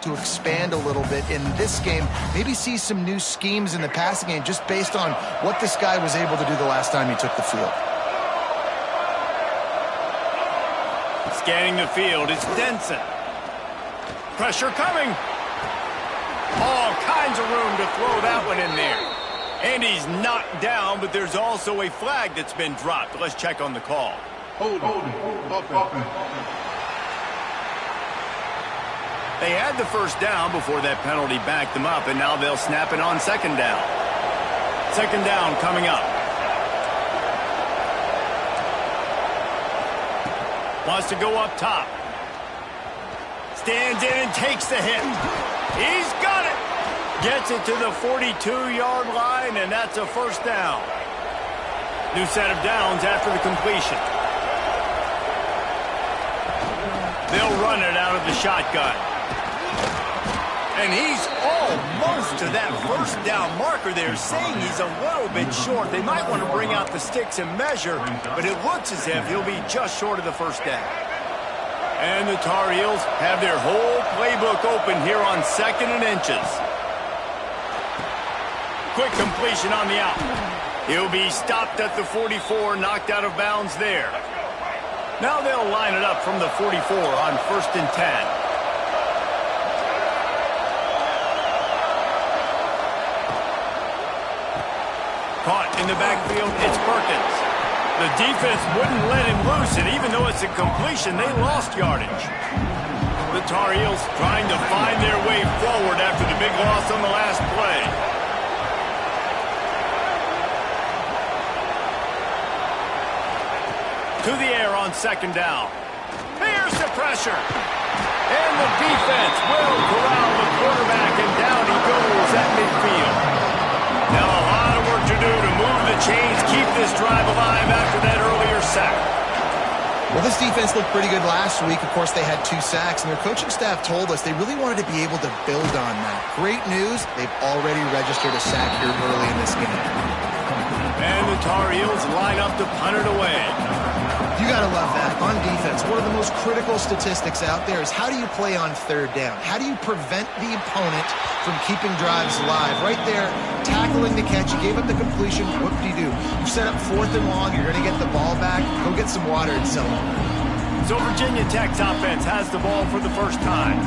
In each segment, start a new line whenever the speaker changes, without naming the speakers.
to expand a little bit in this game, maybe see some new schemes in the passing game just based on what this guy was able to do the last time he took the field.
Scanning the field, it's Denson. Pressure coming. All kinds of room to throw that one in there. And he's knocked down, but there's also a flag that's been dropped. Let's check on the call.
Hold it.
They had the first down before that penalty backed them up, and now they'll snap it on second down. Second down coming up. Wants to go up top. Stands in and takes the hit. He's got it. Gets it to the 42-yard line, and that's a first down. New set of downs after the completion. They'll run it out of the shotgun. And he's almost to that first down marker there, saying he's a little bit short. They might want to bring out the sticks and measure, but it looks as if he'll be just short of the first down. And the Tar Heels have their whole playbook open here on 2nd and inches. Quick completion on the out. He'll be stopped at the 44, knocked out of bounds there. Now they'll line it up from the 44 on 1st and 10. Caught in the backfield, it's Perkins. The defense wouldn't let him loose, and even though it's a completion, they lost yardage. The Tar Heels trying to find their way forward after the big loss on the last play. To the air on second down. Here's the pressure. And the defense will corral the quarterback, and down he goes at midfield. Now a lot of work to do to move the chains, keep this drive alive after that earlier sack.
Well, this defense looked pretty good last week. Of course, they had 2 sacks, and their coaching staff told us they really wanted to be able to build on that. Great news, they've already registered a sack here early in this game.
And the Tar Heels line up to punt it away.
You got to love that. On defense, one of the most critical statistics out there is how do you play on third down? How do you prevent the opponent from keeping drives alive? Right there, tackling the catch. You gave up the completion. What do? You set up 4th and long. You're going to get the ball back. Go get some water and celebrate.
So Virginia Tech's offense has the ball for the first time.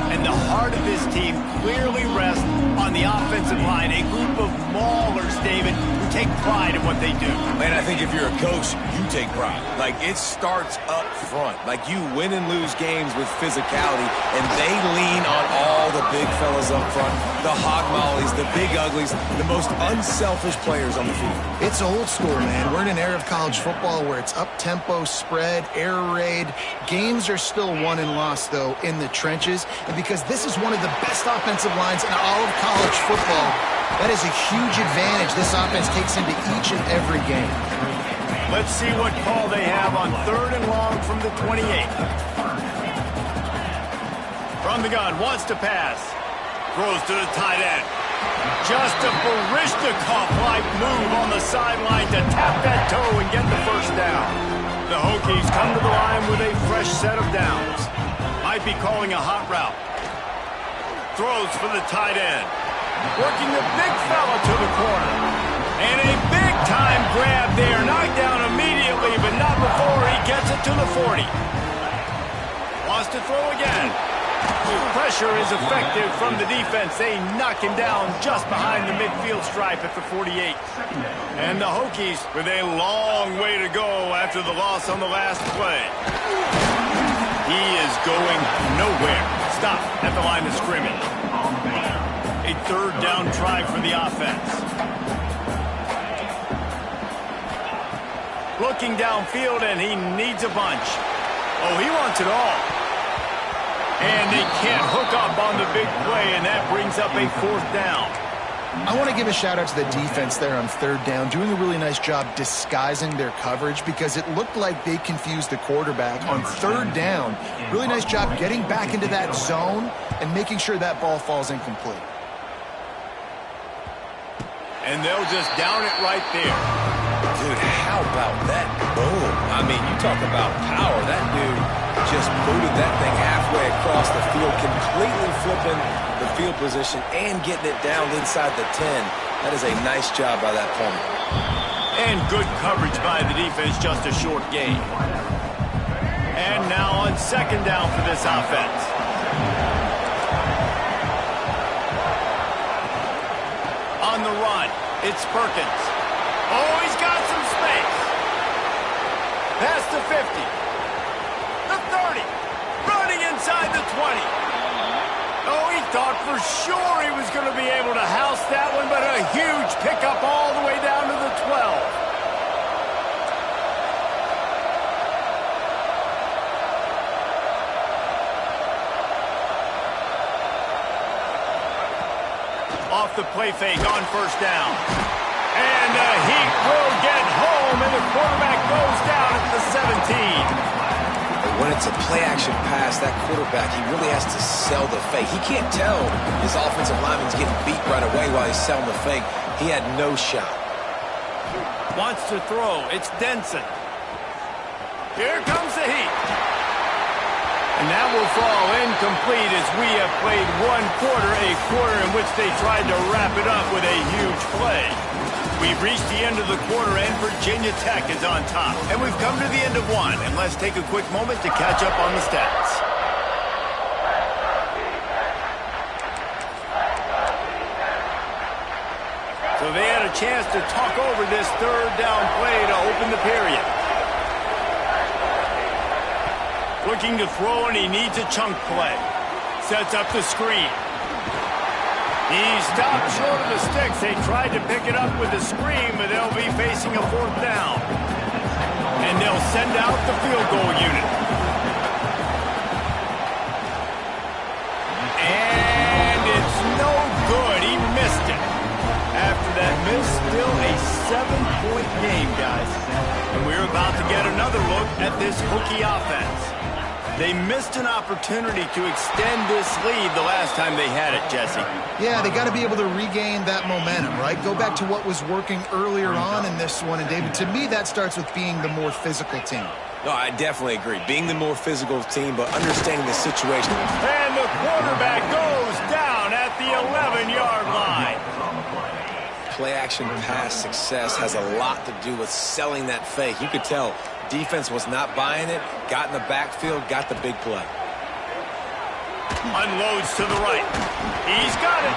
And the heart of this team clearly rests on the offensive line. A group of maulers, David, who take pride in what they do.
Man, I think if you're a coach, you take pride. Like, it starts up front. Like, you win and lose games with physicality, and they lean on all the big fellas up front, the hog mollies, the big uglies, the most unselfish players on the field.
It's old school, man. We're in an era of college football where it's up-tempo, spread, air raid. Games are still won and lost, though, in the trenches. And because this is one of the best offensive lines in all of college football, that is a huge advantage this offense takes into each and every game.
Let's see what call they have on 3rd and long from the 28. From the gun, wants to pass. Throws to the tight end. Just a Barishnikov-like move on the sideline to tap that toe and get the first down. The Hokies come to the line with a fresh set of downs. Might be calling a hot route. Throws for the tight end. Working the big fella to the corner. And a big-time grab there. Knocked down immediately, but not before he gets it to the 40. Wants to throw again. Pressure is effective from the defense. They knock him down just behind the midfield stripe at the 48. And the Hokies with a long way to go after the loss on the last play. He is going nowhere. Stop at the line of scrimmage. A 3rd down try for the offense. Looking downfield, and he needs a bunch. Oh, he wants it all. And they can't hook up on the big play, and that brings up a 4th down.
I want to give a shout-out to the defense there on 3rd down, doing a really nice job disguising their coverage because it looked like they confused the quarterback on 3rd down. Really nice job getting back into that zone and making sure that ball falls incomplete.
And they'll just down it right there.
Dude, how about that boom? I mean, you talk about power. That dude just booted that thing halfway across the field, completely flipping the field position and getting it down inside the 10. That is a nice job by that point.
And good coverage by the defense, just a short gain. And now on second down for this offense. On the run, it's Perkins. Oh, he's got some space. Past the 50. The 30. Running inside the 20. Oh, he thought for sure he was going to be able to house that one, but a huge pickup all the way down to the 12. Off the play fake on first down. And he will get home, and the quarterback goes down at the 17.
But when it's a play-action pass, that quarterback, he really has to sell the fake. He can't tell his offensive lineman's getting beat right away while he's selling the fake. He had no shot.
Wants to throw. It's Denson. Here comes the heat. And that will fall incomplete as we have played one quarter, a quarter in which they tried to wrap it up with a huge play. We've reached the end of the quarter, and Virginia Tech is on top. And we've come to the end of one, and let's take a quick moment to catch up on the stats. So they had a chance to talk over this third down play to open the period. Looking to throw, and he needs a chunk play. Sets up the screen. He stopped short of the sticks. They tried to pick it up with the screen, but they'll be facing a fourth down. And they'll send out the field goal unit. And it's no good. He missed it. After that miss, still a 7-point game, guys. And we're about to get another look at this Hokie offense. They missed an opportunity to extend this lead the last time they had it, Jesse.
Yeah, they got to be able to regain that momentum, right? Go back to what was working earlier on in this one. And, David, to me, that starts with being the more physical team.
No, I definitely agree. Being the more physical team, but understanding the situation.
And the quarterback goes down at the 11-yard line.
Play-action pass success has a lot to do with selling that fake. You could tell defense was not buying it, got in the backfield, got the big play.
Unloads to the right. He's got it.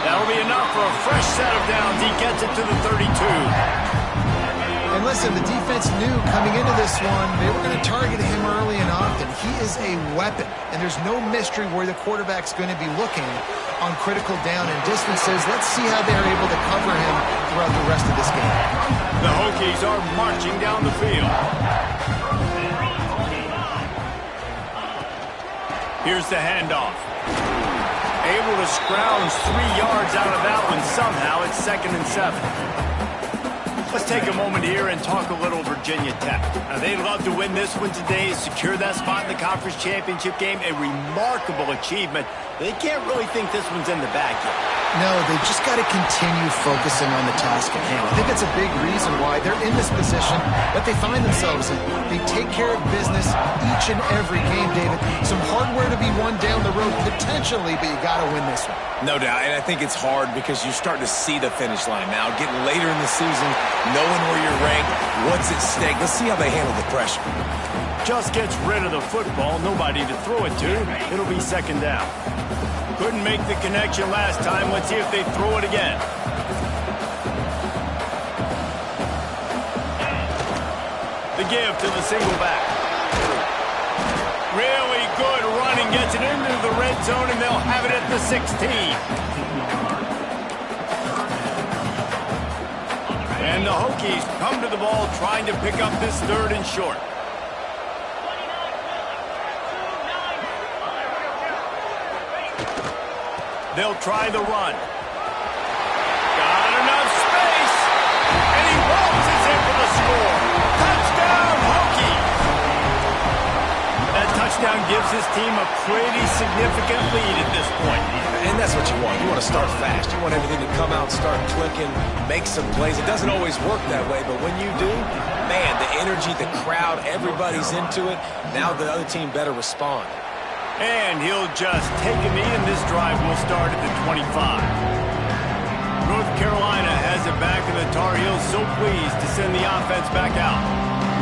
That'll be enough for a fresh set of downs. He gets it to the 32.
And listen, the defense knew coming into this one, they were going to target him early and often. He is a weapon, and there's no mystery where the quarterback's going to be looking on critical down and distances. Let's see how they're able to cover him throughout the rest of this game.
The Hokies are marching down the field. Here's the handoff. Able to scrounge 3 yards out of that one somehow. It's 2nd and 7. Let's take a moment here and talk a little Virginia Tech. Now, they'd love to win this one today, secure that spot in the conference championship game. A remarkable achievement. They can't really think this one's in the bag yet.
No, they've just got to continue focusing on the task at hand. I think that's a big reason why they're in this position that they find themselves in. They take care of business each and every game, David. Some hardware to be won down the road potentially, but you got to win this one.
No doubt, and I think it's hard because you're starting to see the finish line now. Getting later in the season, knowing where you're ranked, what's at stake. Let's see how they handle the pressure.
Just gets rid of the football, nobody to throw it to. It'll be 2nd down. Couldn't make the connection last time. Let's see if they throw it again. The give to the single back. Really good running, gets it into the red zone, and they'll have it at the 16. And the Hokies come to the ball trying to pick up this 3rd and short. They'll try the run. Got enough space. And he waltzes in for the score. Touchdown, Hokies. That touchdown touchdown gives his team a pretty significant lead at this point.
And that's what you want. You want to start fast. You want everything to come out, start clicking, make some plays. It doesn't always work that way, but when you do, man, the energy, the crowd, everybody's into it. Now the other team better respond.
And he'll just take a knee, and this drive will start at the 25. North Carolina has it back, and the Tar Heels so pleased to send the offense back out.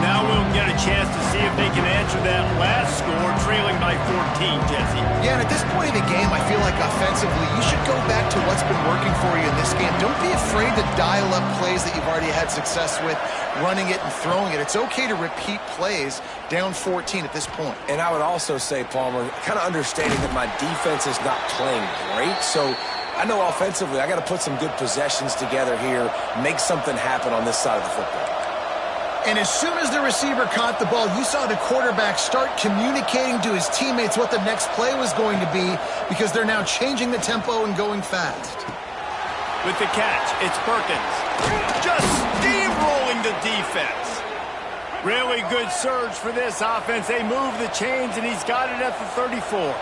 Now we'll get a chance to see if they can answer that last score, trailing by 14, Jesse.
Yeah, and at this point in the game, I feel like offensively, you should go back to what's been working for you in this game. Don't be afraid to dial up plays that you've already had success with, running it and throwing it. It's okay to repeat plays down 14 at this point.
And I would also say, Palmer, kind of understanding that my defense is not playing great, so I know offensively I got to put some good possessions together here, make something happen on this side of the football.
And as soon as the receiver caught the ball, you saw the quarterback start communicating to his teammates what the next play was going to be, because they're now changing the tempo and going fast.
With the catch, it's Perkins. Just steamrolling the defense. Really good surge for this offense. They move the chains, and he's got it at the 34.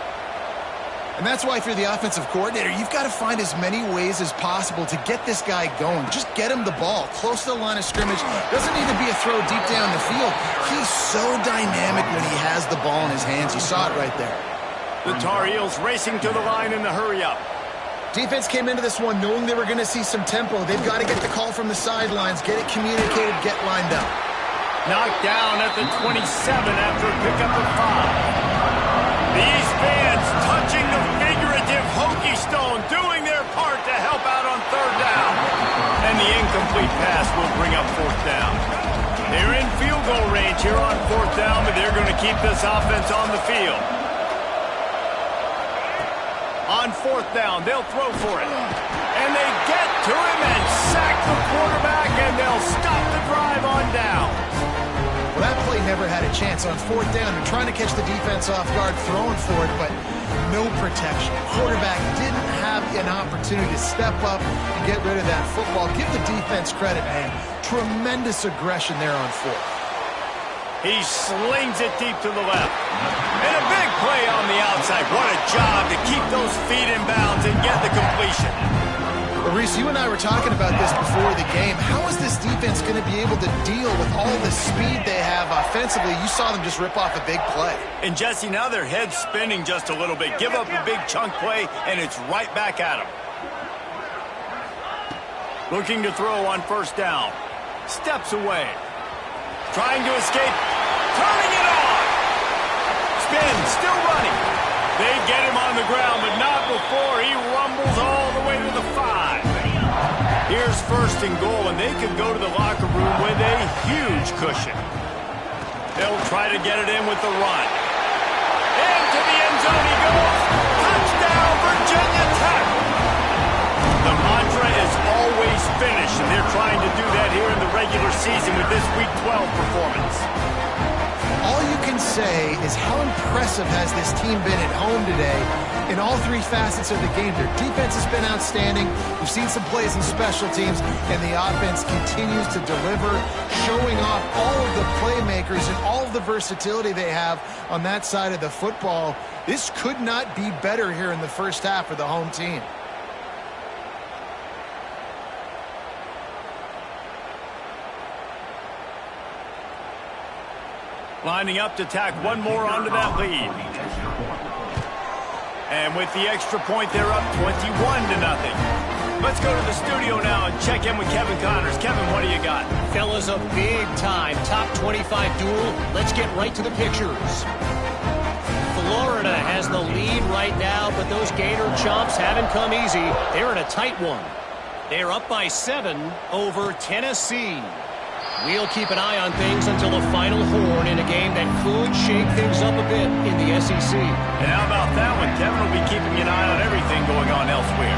And that's why if you're the offensive coordinator, you've got to find as many ways as possible to get this guy going. Just get him the ball close to the line of scrimmage. Doesn't need to be a throw deep down the field. He's so dynamic when he has the ball in his hands. You saw it right there.
The Tar Heels racing to the line in the hurry-up.
Defense came into this one knowing they were going to see some tempo. They've got to get the call from the sidelines, get it communicated, get lined up.
Knocked down at the 27 after a pickup of 5. These fans touching the figurative hokey stone, doing their part to help out on third down. And the incomplete pass will bring up fourth down. They're in field goal range here on fourth down, but they're going to keep this offense on the field. On fourth down, they'll throw for it. And they get to him and sack the quarterback, and they'll stop the drive on down.
Well, that play never had a chance. On fourth down, they're trying to catch the defense off guard, throwing for it, but no protection. Quarterback didn't have an opportunity to step up and get rid of that football. Give the defense credit, man. Tremendous aggression there on fourth.
He slings it deep to the left. And a big play on the outside. What a job to keep those feet in bounds and get the completion.
Well, Reese, you and I were talking about this before the game. How is this defense going to be able to deal with all the speed they have offensively? You saw them just rip off a big play.
And, Jesse, now their head's spinning just a little bit. Give up a big chunk play, and it's right back at them. Looking to throw on first down. Steps away. Trying to escape. Turning it on. Spin, still running. They get him on the ground, but not before he rumbles all the way to the 5. Here's first and goal, and they could go to the locker room with a huge cushion. They'll try to get it in with the run. Into the end zone he goes. Touchdown, Virginia Tech. The mantra is always finish, and they're trying to do that here in the regular season with this Week 12 performance.
All you can say is how impressive has this team been at home today in all three facets of the game. Their defense has been outstanding. We've seen some plays in special teams, and the offense continues to deliver, showing off all of the playmakers and all of the versatility they have on that side of the football. This could not be better here in the first half for the home team.
Lining up to tack one more onto that lead. And with the extra point, they're up 21-0. Let's go to the studio now and check in with Kevin Connors. Kevin, what do you got?
Fellas, a big-time top 25 duel. Let's get right to the pictures. Florida has the lead right now, but those Gator Chomps haven't come easy. They're in a tight one. They're up by 7 over Tennessee. We'll keep an eye on things until the final horn in a game that could shake things up a bit in the SEC.
And how about that one? Kevin will be keeping an eye on everything going on elsewhere.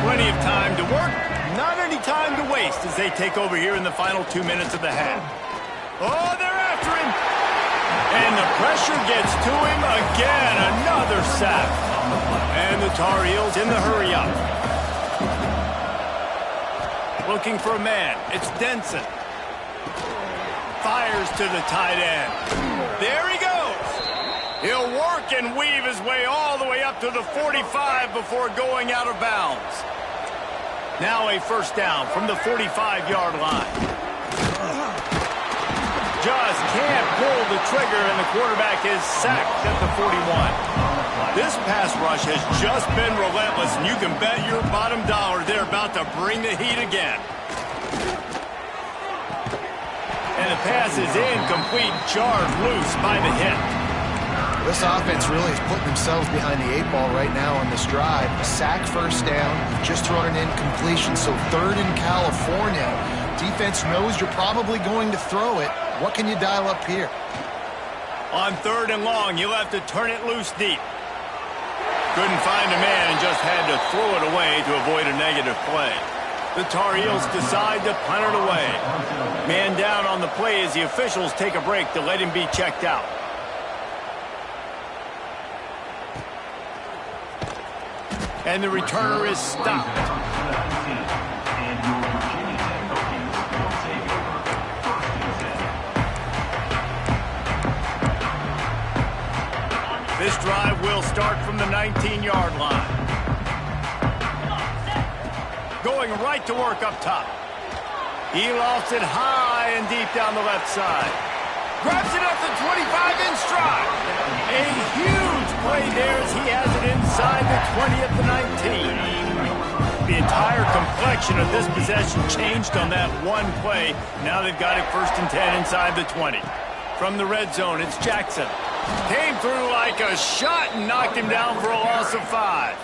Plenty of time to work, not any time to waste as they take over here in the final 2 minutes of the half. Oh, they're after him. And the pressure gets to him again. Another sack. And the Tar Heels in the hurry-up. Looking for a man. It's Denson. Fires to the tight end. There he goes. He'll work and weave his way all the way up to the 45 before going out of bounds. Now a first down from the 45-yard line. Just can't pull the trigger, and the quarterback is sacked at the 41. This pass rush has just been relentless, and you can bet your bottom dollar they're about to bring the heat again. And the pass is incomplete, jarred loose by the hit.
This offense really is putting themselves behind the 8 ball right now on this drive. Sack, first down, just thrown an incompletion, so 3rd in California. Defense knows you're probably going to throw it. What can you dial up here?
On 3rd and long, you'll have to turn it loose deep. Couldn't find a man and just had to throw it away to avoid a negative play. The Tar Heels decide to punt it away. Man down on the play as the officials take a break to let him be checked out. And the returner is stopped. This drive will start from the 19-yard line. Going right to work up top. He lofts it high and deep down the left side. Grabs it up to 25 in stride. A huge play there as he has it inside the 20 at the 19. The entire complexion of this possession changed on that one play. Now they've got it 1st and 10 inside the 20. From the red zone, it's Jackson. Came through like a shot and knocked him down for a loss of 5.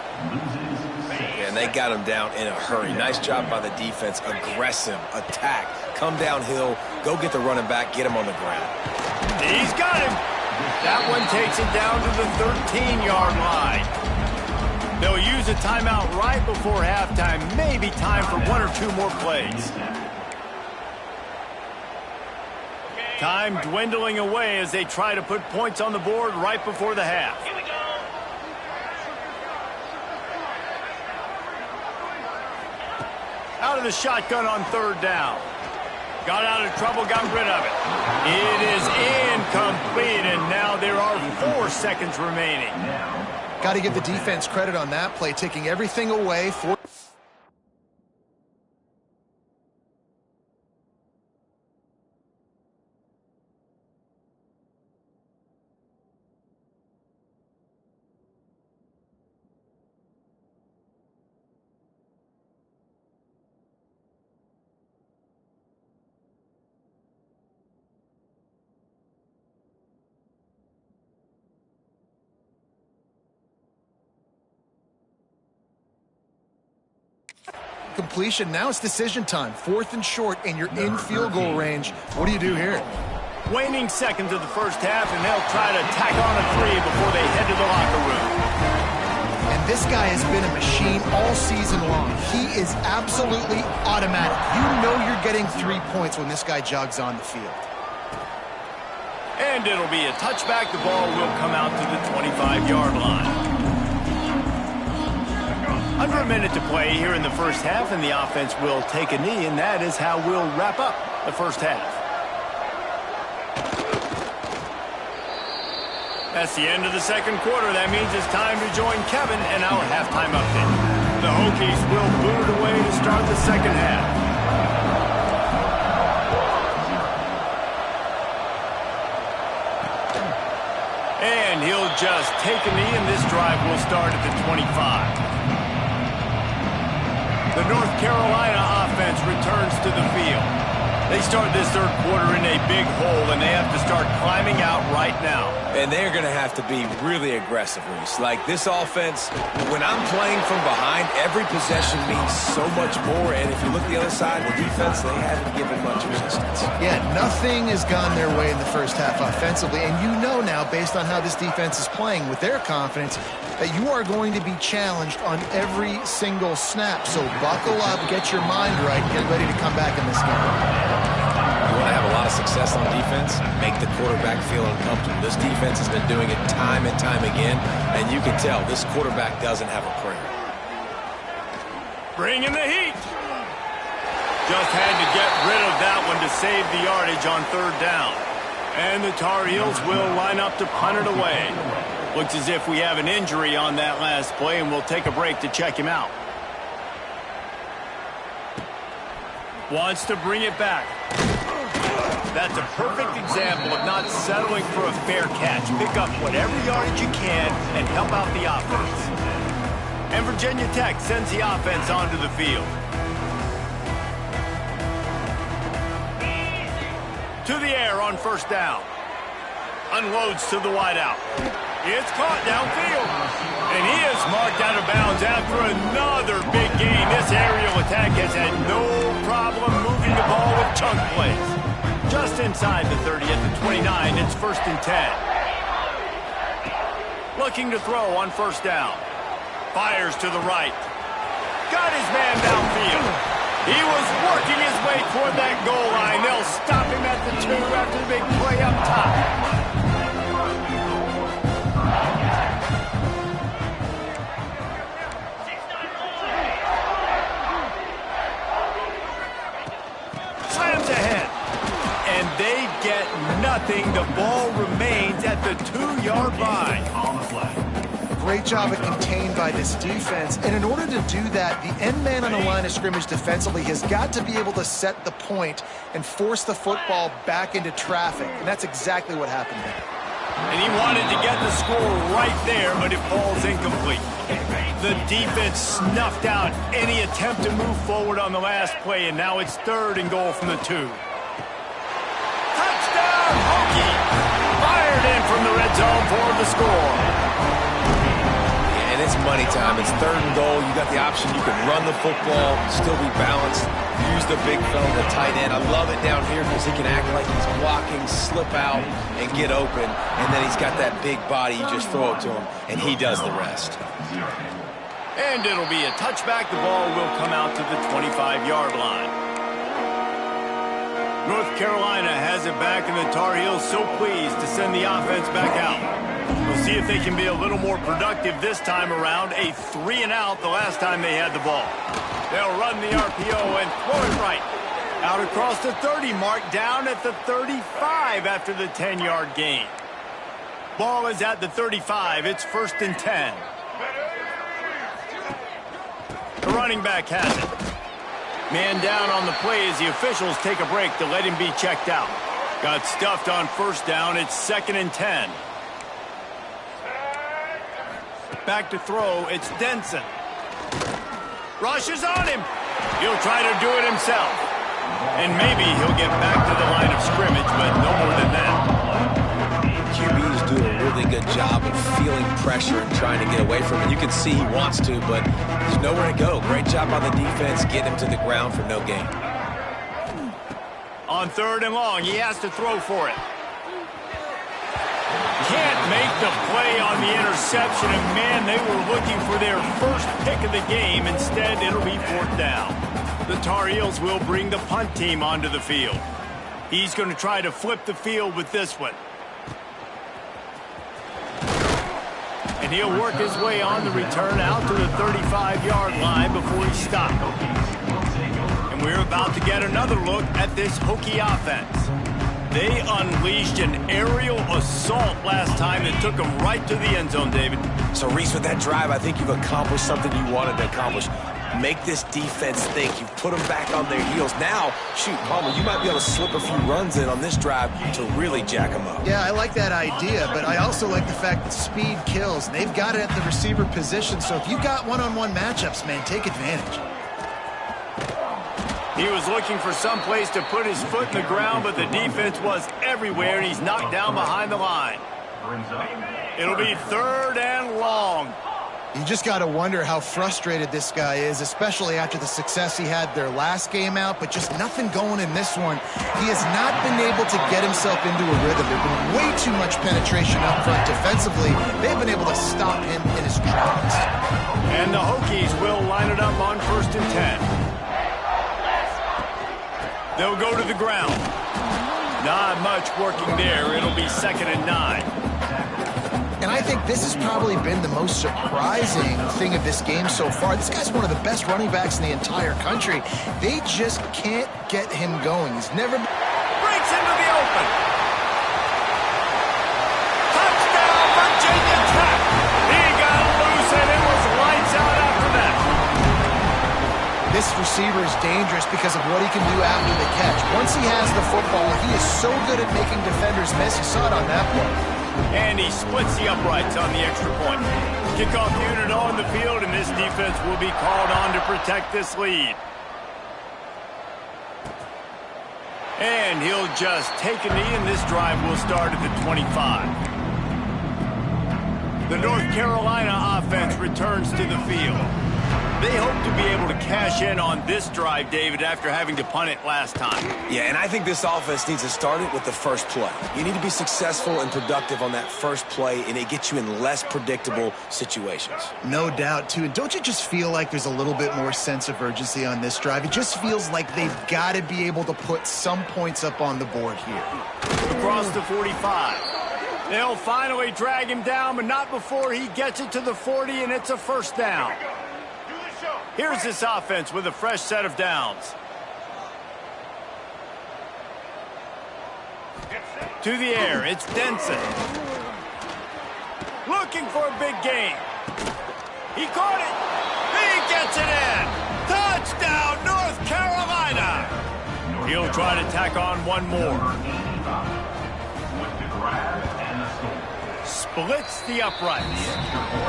And they got him down in a hurry. Nice job by the defense. Aggressive attack. Come downhill. Go get the running back. Get him on the ground.
He's got him. That one takes it down to the 13-yard line. They'll use a timeout right before halftime. Maybe time for 1 or 2 more plays. Time dwindling away as they try to put points on the board right before the half.
Here we go.
Out of the shotgun on 3rd down. Got out of trouble, got rid of it. It is incomplete, and now there are 4 seconds remaining.
Got to give the defense credit on that play, taking everything away. Completion. Now it's decision time. 4th and short, and you're in field goal range. What do you do here?
Waning seconds of the first half, and they'll try to tack on a 3 before they head to the locker room.
And this guy has been a machine all season long. He is absolutely automatic. You know you're getting 3 points when this guy jogs on the field.
And it'll be a touchback. The ball will come out to the 25-yard line. Under a minute to play here in the first half, and the offense will take a knee, and that is how we'll wrap up the first half. That's the end of the second quarter. That means it's time to join Kevin and our halftime update. The Hokies will boot it away to start the second half. And he'll just take a knee, and this drive will start at the 25. The North Carolina offense returns to the field. They start this third quarter in a big hole, and they have to start climbing out right now.
And they're going to have to be really aggressive, Reese. Like this offense, when I'm playing from behind, every possession means so much more. And if you look the other side, the defense, they haven't given much resistance.
Yeah, nothing has gone their way in the first half offensively. And you know now, based on how this defense is playing with their confidence, that you are going to be challenged on every single snap. So buckle up, get your mind right, and get ready to come back in this game.
You want to have a lot of success on defense, make the quarterback feel uncomfortable. This defense has been doing it time and time again, and you can tell this quarterback doesn't have a prayer.
Bring in the heat. Just had to get rid of that one to save the yardage on 3rd down. And the Tar Heels will line up to punt it away. Looks as if we have an injury on that last play, and we'll take a break to check him out. Wants to bring it back. That's a perfect example of not settling for a fair catch. Pick up whatever yardage you can and help out the offense. And Virginia Tech sends the offense onto the field. To the air on first down. Unloads to the wideout. It's caught downfield. And he is marked out of bounds after another big gain. This aerial attack has had no problem moving the ball with chunk plays. Just inside the 30 at the 29, it's 1st and 10. Looking to throw on first down. Fires to the right. Got his man downfield. He was working his way toward that goal line. They'll stop him at the 2 after the big play up top. Slams ahead. And they get nothing. The ball remains at the 2-yard line. On the flag.
Great job at contained by this defense. And in order to do that, the end man on the line of scrimmage defensively has got to be able to set the point and force the football back into traffic. And that's exactly what happened there.
And he wanted to get the score right there, but it falls incomplete. The defense snuffed out any attempt to move forward on the last play, and now it's 3rd and goal from the 2. Touchdown, Hokie! Fired in from the red zone for the score.
And it's money time. It's 3rd and goal. You got the option. You can run the football, still be balanced, use the big fella, the tight end. I love it down here because he can act like he's blocking, slip out, and get open. And then he's got that big body. You just throw it to him, and he does the rest.
And it'll be a touchback. The ball will come out to the 25-yard line. North Carolina has it back, and the Tar Heels so pleased to send the offense back out. We'll see if they can be a little more productive this time around. A 3-and-out the last time they had the ball. They'll run the RPO and throw it right. Out across the 30 mark, down at the 35 after the 10-yard gain. Ball is at the 35. It's 1st and 10. The running back has it. Man down on the play as the officials take a break to let him be checked out. Got stuffed on first down. It's 2nd and 10. Back to throw. It's Denson. Rushes on him. He'll try to do it himself. And maybe he'll get back to the line of scrimmage, but no more than that.
QB's doing a really good job of feeling pressure and trying to get away from it. You can see he wants to, but there's nowhere to go. Great job on the defense, get him to the ground for no gain.
On 3rd and long, he has to throw for it. Can't make the play on the interception, and man, they were looking for their first pick of the game. Instead, it'll be 4th down. The Tar Heels will bring the punt team onto the field. He's going to try to flip the field with this one. And he'll work his way on the return out to the 35-yard line before he stopped. And we're about to get another look at this Hokie offense. They unleashed an aerial assault last time that took them right to the end zone, David.
So, Reese, with that drive, I think you've accomplished something you wanted to accomplish. Make this defense think. You've put them back on their heels. Now, shoot, Palmer, you might be able to slip a few runs in on this drive to really jack them up.
Yeah, I like that idea, but I also like the fact that speed kills. They've got it at the receiver position, so if you've got one-on-one matchups, man, take advantage.
He was looking for some place to put his foot in the ground, but the defense was everywhere, and he's knocked down behind the line. It'll be 3rd and long.
You just got to wonder how frustrated this guy is, especially after the success he had their last game out, but just nothing going in this one. He has not been able to get himself into a rhythm. There's been way too much penetration up front defensively. They've been able to stop him in his tracks.
And the Hokies will line it up on 1st and 10. They'll go to the ground. Not much working there. It'll be 2nd and 9.
And I think this has probably been the most surprising thing of this game so far. This guy's one of the best running backs in the entire country. They just can't get him going. He's never...
Breaks into the open.
This receiver is dangerous because of what he can do after the catch. Once he has the football, he is so good at making defenders miss. You saw it on that play.
And he splits the uprights on the extra point. Kickoff unit on the field, and this defense will be called on to protect this lead. And he'll just take a knee, and this drive will start at the 25. The North Carolina offense returns to the field. They hope to be able to cash in on this drive, David, after having to punt it last time.
Yeah, and I think this offense needs to start it with the first play. You need to be successful and productive on that first play, and it gets you in less predictable situations.
No doubt, too. And don't you just feel like there's a little bit more sense of urgency on this drive? It just feels like they've got to be able to put some points up on the board here.
Across the 45. They'll finally drag him down, but not before he gets it to the 40, and it's a first down. Here's this offense with a fresh set of downs. To the air, it's Denson. Looking for a big gain. He caught it. He gets it in. Touchdown, North Carolina. He'll try to tack on one more. Splits the uprights.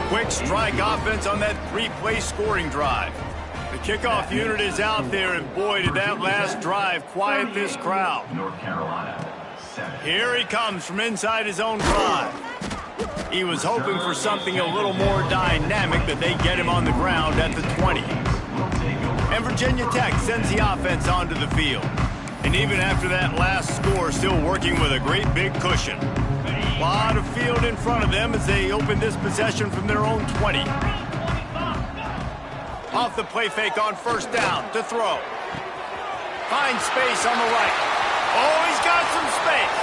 Quick strike offense on that three-play scoring drive. The kickoff unit is out there, and boy, did that last drive quiet this crowd. Here he comes from inside his own 5. He was hoping for something a little more dynamic, but they get him on the ground at the 20. And Virginia Tech sends the offense onto the field. And even after that last score, still working with a great big cushion. A lot of field in front of them as they open this possession from their own 20. Off the play fake on first down to throw. Finds space on the right. Oh, he's got some space.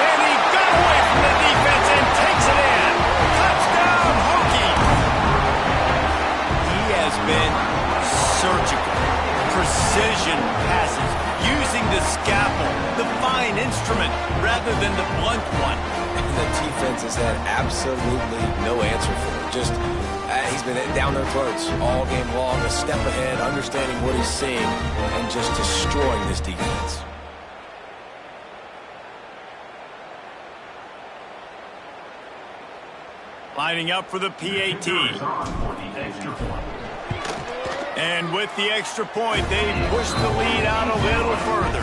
And he got away from the defense and takes it in. Touchdown, Hokies. He has been surgical. Precision passes, using the scalpel, the fine instrument, rather than the blunt one.
The defense has had absolutely no answer for him. Just, he's been down their throats all game long, a step ahead, understanding what he's seeing, and just destroying this defense.
Lining up for the PAT. And with the extra point, they push the lead out a little further.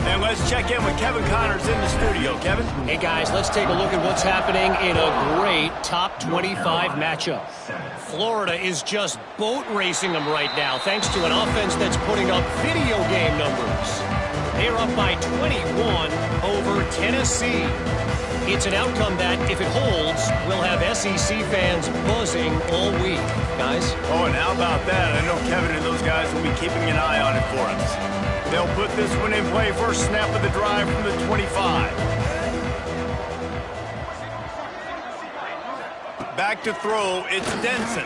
And let's check in with Kevin Connors in the studio. Kevin?
Hey, guys, let's take a look at what's happening in a great top 25 matchup. Florida is just boat racing them right now, thanks to an offense that's putting up video game numbers. They're up by 21 over Tennessee. It's an outcome that, if it holds, will have SEC fans buzzing all week. Guys?
Oh, and how about that? I know Kevin and those guys will be keeping an eye on it for us. They'll put this one in play. First snap of the drive from the 25. Back to throw, it's Denson.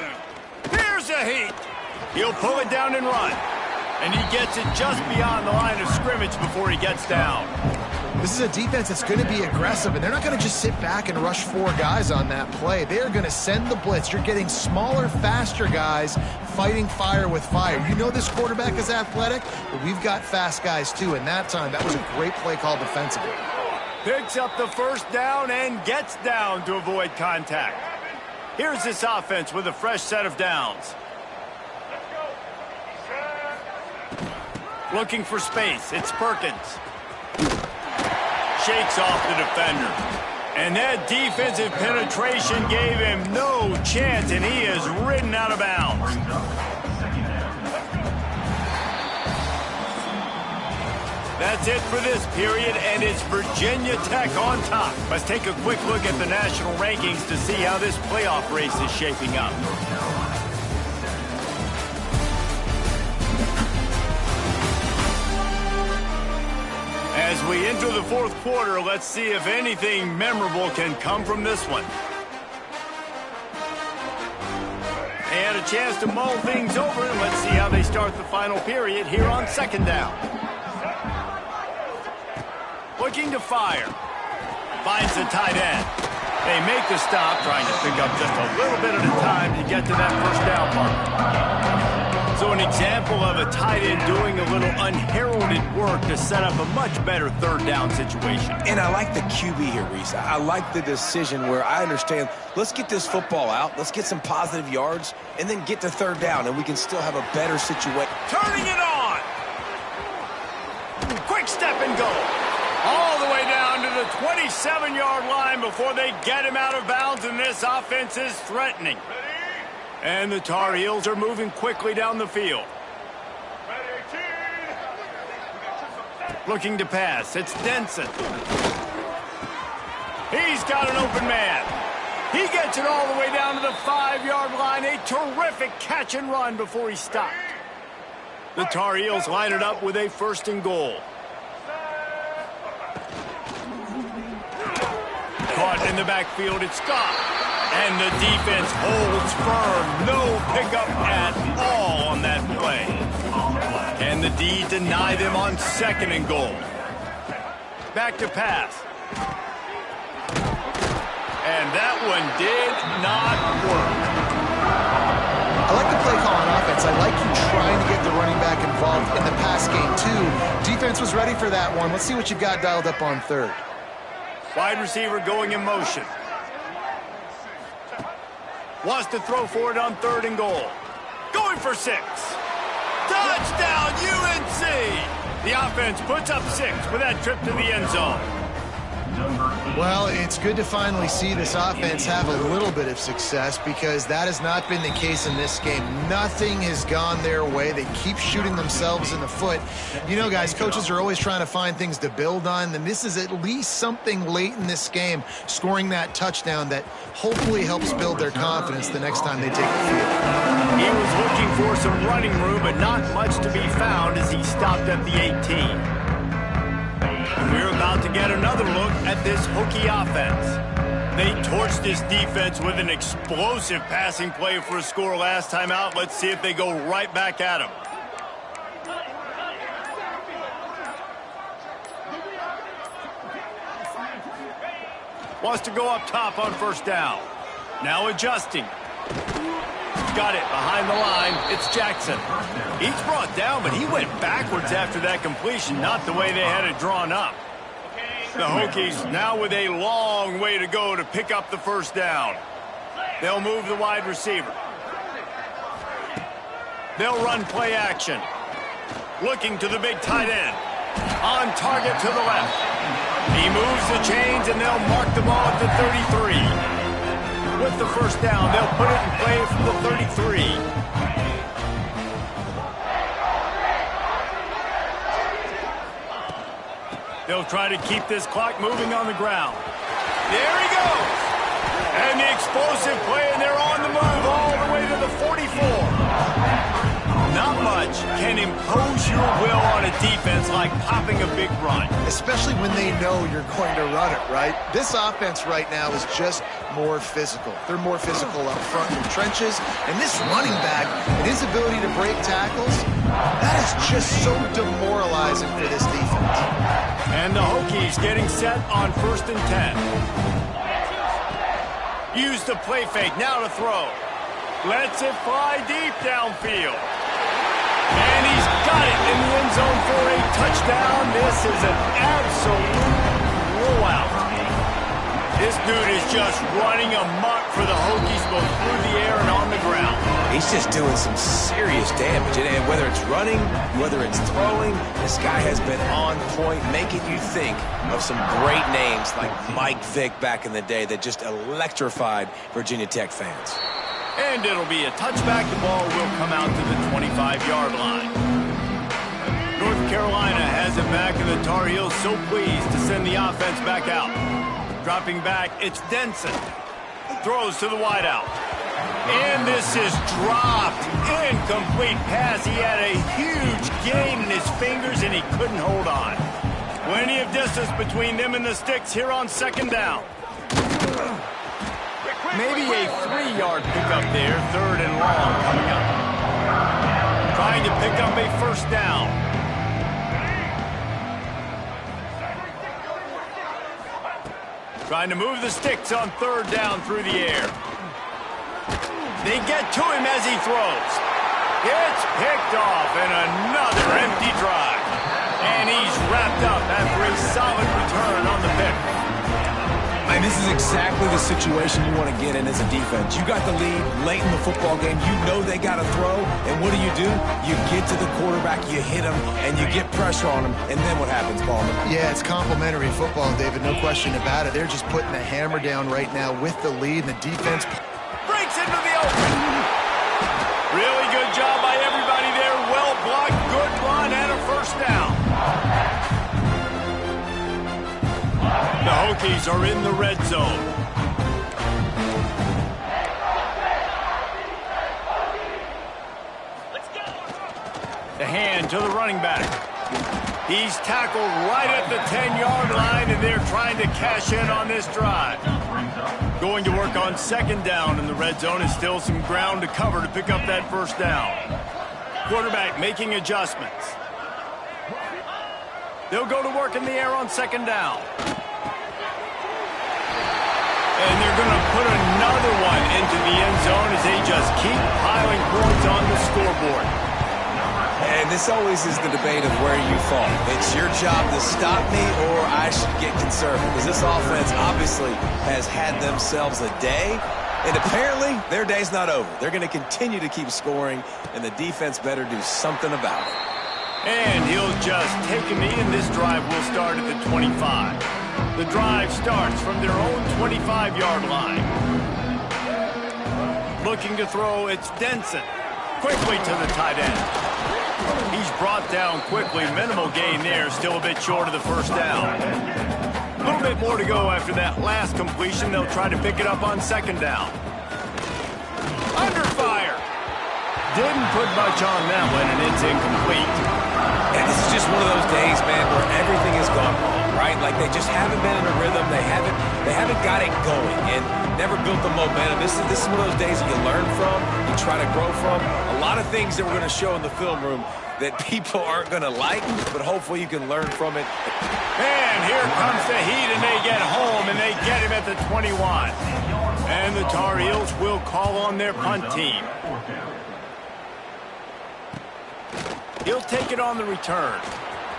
Here's a heat. He'll pull it down and run. And he gets it just beyond the line of scrimmage before he gets down.
This is a defense that's going to be aggressive, and they're not going to just sit back and rush 4 guys on that play. They're going to send the blitz. You're getting smaller, faster guys fighting fire with fire. You know this quarterback is athletic, but we've got fast guys too, and that time, that was a great play call defensively.
Picks up the first down and gets down to avoid contact. Here's this offense with a fresh set of downs. Looking for space, it's Perkins. Shakes off the defender. And that defensive penetration gave him no chance, and he is ridden out of bounds. That's it for this period, and it's Virginia Tech on top. Let's take a quick look at the national rankings to see how this playoff race is shaping up. As we enter the fourth quarter, let's see if anything memorable can come from this one. They had a chance to mull things over, and let's see how they start the final period here on second down. Looking to fire. Finds the tight end. They make the stop, trying to pick up just a little bit at a time to get to that first down mark. So an example of a tight end doing a little unheralded work to set up a much better third down situation.
And I like the QB here, Reese. I like the decision where I understand, let's get this football out, let's get some positive yards, and then get to third down, and we can still have a better situation.
Turning it on! Quick step and go. All the way down to the 27-yard line before they get him out of bounds, and this offense is threatening. And the Tar Heels are moving quickly down the field. Looking to pass. It's Denson. He's got an open man. He gets it all the way down to the 5-yard line. A terrific catch and run before he stopped. The Tar Heels line it up with a 1st and goal. Caught in the backfield, it's Scott. And the defense holds firm. No pickup at all on that play. And the D deny them on 2nd and goal. Back to pass. And that one did not work.
I like the play call on offense. I like you trying to get the running back involved in the pass game, too. Defense was ready for that one. Let's see what you've got dialed up on 3rd.
Wide receiver going in motion. Wants to throw for it on 3rd and goal. Going for 6. Touchdown, UNC! The offense puts up 6 with that trip to the end zone.
Well, it's good to finally see this offense have a little bit of success because that has not been the case in this game. Nothing has gone their way. They keep shooting themselves in the foot. You know, guys, coaches are always trying to find things to build on, and this is at least something late in this game, scoring that touchdown that hopefully helps build their confidence the next time they take the field.
He was looking for some running room, but not much to be found as he stopped at the 18. We're about to get another look at this Hokie offense. They torched this defense with an explosive passing play for a score last time out. Let's see if they go right back at him. Wants to go up top on 1st down. Now adjusting. Got it behind the line. It's Jackson. He's brought down, but he went backwards after that completion, not the way they had it drawn up. The Hokies now with a long way to go to pick up the 1st down. They'll move the wide receiver. They'll run play action. Looking to the big tight end. On target to the left. He moves the chains, and they'll mark the ball at the 33. With the 1st down, they'll put it in play from the 33. They'll try to keep this clock moving on the ground. There he goes. And the explosive play, and they're on the move all the way to the 44. Not much can impose your will on a defense like popping a big run.
Especially when they know you're going to run it, right? This offense right now is just more physical. They're more physical up front in the trenches. And this running back and his ability to break tackles, that is just so demoralizing for this defense.
And the Hokies getting set on 1st and 10. Use the play fake, now to throw. Lets it fly deep downfield. And he's got it in the end zone for a touchdown. This is an absolute blowout. This dude is just running amok for the Hokies both through the air and on the ground.
He's just doing some serious damage. And whether it's running, whether it's throwing, this guy has been on point, making you think of some great names like Mike Vick back in the day that just electrified Virginia Tech fans.
And it'll be a touchback. The ball will come out to the 25-yard line. North Carolina has it back, and the Tar Heels so pleased to send the offense back out. Dropping back, it's Denson. Throws to the wideout. And this is dropped. Incomplete pass. He had a huge gain in his fingers, and he couldn't hold on. Plenty of distance between them and the sticks here on 2nd down. Maybe a 3-yard pickup there, 3rd and long coming up. Trying to pick up a 1st down. Trying to move the sticks on third down through the air. They get to him as he throws. It's picked off, and another empty drive. And he's wrapped up after a solid return on the pick.
And this is exactly the situation you want to get in as a defense. You got the lead late in the football game. You know they got to throw. And what do? You get to the quarterback, you hit him, and you get pressure on him. And then what happens, Palmer?
Yeah, it's complimentary football, David. No question about it. They're just putting the hammer down right now with the lead, and the defense
Breaks into the open. Really good job by everybody there. Well blocked, good run, and a first down. The Hokies are in the red zone. The hand to the running back. He's tackled right at the 10-yard line, and they're trying to cash in on this drive. Going to work on second down in the red zone, and still some ground to cover to pick up that first down. Quarterback making adjustments. They'll go to work in the air on second down. And they're going to put another one into the end zone as they just keep piling points on the scoreboard.
And this always is the debate of where you fall. It's your job to stop me, or I should get conservative. Because this offense obviously has had themselves a day. And apparently, their day's not over. They're going to continue to keep scoring, and the defense better do something about it.
And he'll just take a knee, and this drive will start at the 25. The drive starts from their own 25-yard line. Looking to throw, it's Denson. Quickly to the tight end. He's brought down quickly. Minimal gain there. Still a bit short of the first down. A little bit more to go after that last completion. They'll try to pick it up on second down. Under fire. Didn't put much on that one, and it's incomplete.
And this is just one of those days, man, where everything has gone wrong, right? Like they just haven't been in a rhythm. They haven't got it going and never built the momentum. This is one of those days that you learn from, you try to grow from. A lot of things that we're going to show in the film room that people aren't going to like, but hopefully you can learn from it.
And here comes the heat, and they get home, and they get him at the 21. And the Tar Heels will call on their punt team. He'll take it on the return.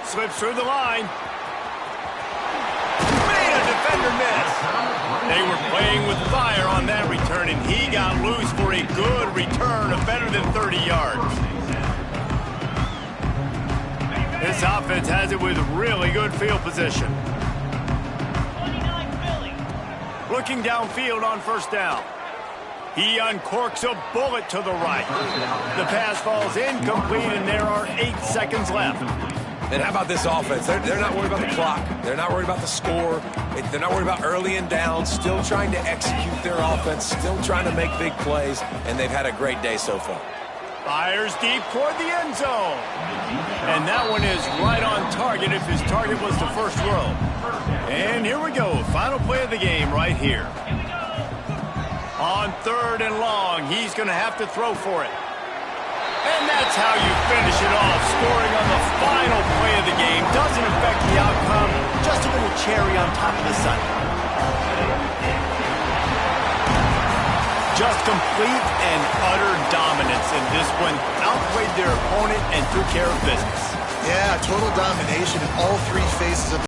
Slips through the line. Made a defender miss. They were playing with fire on that return, and he got loose for a good return of better than 30 yards. This offense has it with really good field position. Looking downfield on first down. He uncorks a bullet to the right. The pass falls incomplete, and there are 8 seconds left.
And how about this offense? They're not worried about the clock. They're not worried about the score. They're not worried about early and down. Still trying to execute their offense. Still trying to make big plays. And they've had a great day so far.
Fires deep toward the end zone. And that one is right on target if his target was the first row. And here we go. Final play of the game right here. On third and long, he's going to have to throw for it. And that's how you finish it off. Scoring on the final play of the game doesn't affect the outcome. Just a little cherry on top of the sundae. Just complete and utter dominance in this one. Outplayed their opponent and took care of business.
Yeah, total domination in all 3